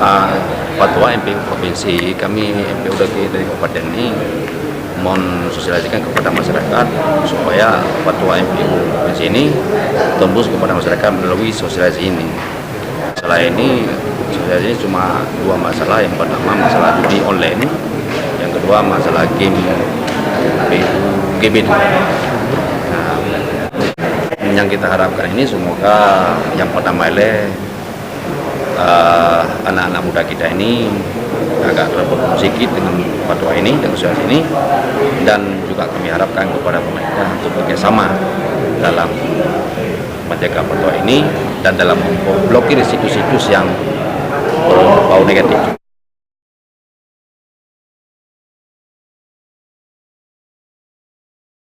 Fatwa MPU Provinsi, kami MPU dari Kabupaten ini mensosialisasikan kepada masyarakat supaya fatwa MPU Provinsi ini tembus kepada masyarakat melalui sosialisasi ini. Selain ini, sosialisasi ini cuma dua masalah. Yang pertama masalah judi online, yang kedua masalah game PUGB. Nah, yang kita harapkan ini semoga yang pertama anak-anak muda kita ini agak terpukul sedikit dengan fatwa ini dan sosialisasi ini, dan juga kami harapkan kepada pemerintah untuk bekerjasama dalam menjaga fatwa ini dan dalam memblokir situs-situs yang berbau negatif.